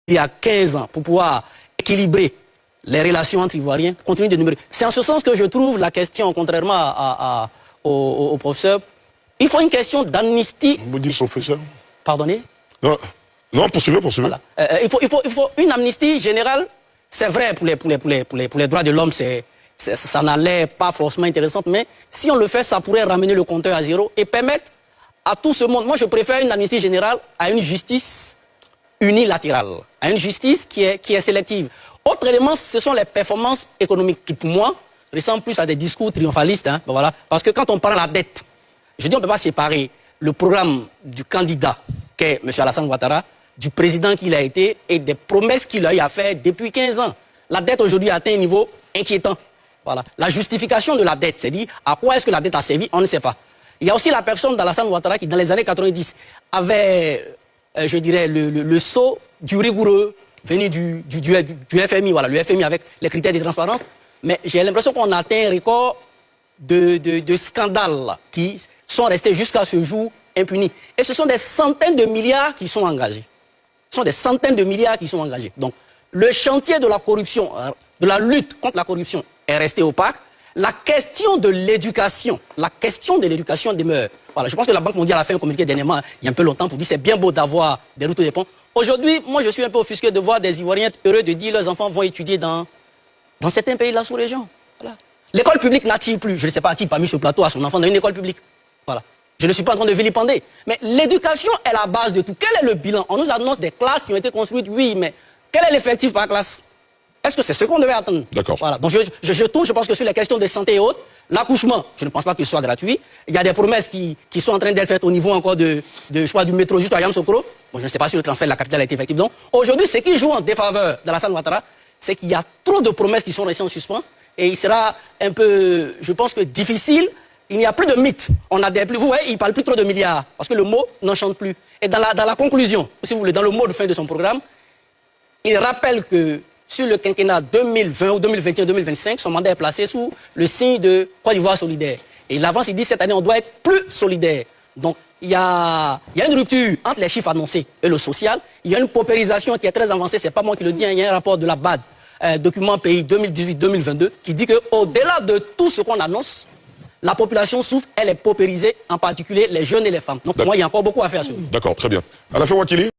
il y a 15 ans pour pouvoir équilibrer les relations entre Ivoiriens, continue de demeurer. C'est en ce sens que je trouve la question, contrairement au professeur, il faut une question d'amnistie. Vous dites professeur? Pardonnez? Non, non, poursuivez. Voilà. Il faut une amnistie générale. C'est vrai pour les droits de l'homme, ça n'allait pas forcément intéressant, mais si on le fait, ça pourrait ramener le compteur à zéro et permettre à tout ce monde. Moi, je préfère une amnistie générale à une justice unilatérale, à une justice qui est sélective. Autre élément, ce sont les performances économiques qui, pour moi, ressemblent plus à des discours triomphalistes. Hein, ben voilà. Parce que quand on parle de la dette, je dis on ne peut pas séparer le programme du candidat, qu'est M. Alassane Ouattara, du président qu'il a été et des promesses qu'il a eu à faire depuis 15 ans. La dette aujourd'hui a atteint un niveau inquiétant. Voilà. La justification de la dette, c'est dit à quoi est-ce que la dette a servi, on ne sait pas. Il y a aussi la personne d'Alassane Ouattara qui, dans les années 90, avait, je dirais, le sceau du rigoureux venu du FMI, voilà, le FMI avec les critères de transparence. Mais j'ai l'impression qu'on a atteint un record de scandales qui sont restés jusqu'à ce jour impunis. Et ce sont des centaines de milliards qui sont engagés. Ce sont des centaines de milliards qui sont engagés. Donc, le chantier de la corruption, de la lutte contre la corruption est resté opaque. La question de l'éducation demeure. Voilà, je pense que la Banque mondiale a fait un communiqué dernièrement, il y a un peu longtemps, pour dire c'est bien beau d'avoir des routes et des ponts. Aujourd'hui, moi, je suis un peu offusqué de voir des Ivoiriens heureux de dire leurs enfants vont étudier dans certains pays de la sous-région. Voilà. L'école publique n'attire plus. Je ne sais pas à qui parmi ce plateau a son enfant dans une école publique. Voilà. Je ne suis pas en train de vilipender. Mais l'éducation est la base de tout. Quel est le bilan? On nous annonce des classes qui ont été construites, oui, mais quel est l'effectif par classe? Est-ce que c'est ce qu'on devait attendre? D'accord. Voilà. Donc je tourne, je pense que sur les questions de santé et autres, l'accouchement, je ne pense pas qu'il soit gratuit. Il y a des promesses qui sont en train d'être faites au niveau encore du métro juste à Yamoussoukro. Bon, je ne sais pas si le transfert de la capitale a été effectif. Donc aujourd'hui, ce qui joue en défaveur d'Alassane Ouattara, c'est qu'il y a trop de promesses qui sont restées en suspens. Et il sera un peu, je pense que difficile. Il n'y a plus de mythes. Vous voyez, il ne parle plus trop de milliards. Parce que le mot n'enchante plus. Et dans la conclusion, si vous voulez, dans le mot de fin de son programme, il rappelle que sur le quinquennat 2020 ou 2021-2025, son mandat est placé sous le signe de Côte d'Ivoire solidaire. Et il avance, il dit cette année, on doit être plus solidaire. Donc, il y a une rupture entre les chiffres annoncés et le social. Il y a une paupérisation qui est très avancée. Ce n'est pas moi qui le dis, hein, il y a un rapport de la BAD, document pays 2018-2022, qui dit qu'au-delà de tout ce qu'on annonce, la population souffre, elle est paupérisée, en particulier les jeunes et les femmes. Donc, pour moi, il y a encore beaucoup à faire sur. D'accord, très bien. À la fin, Wakili.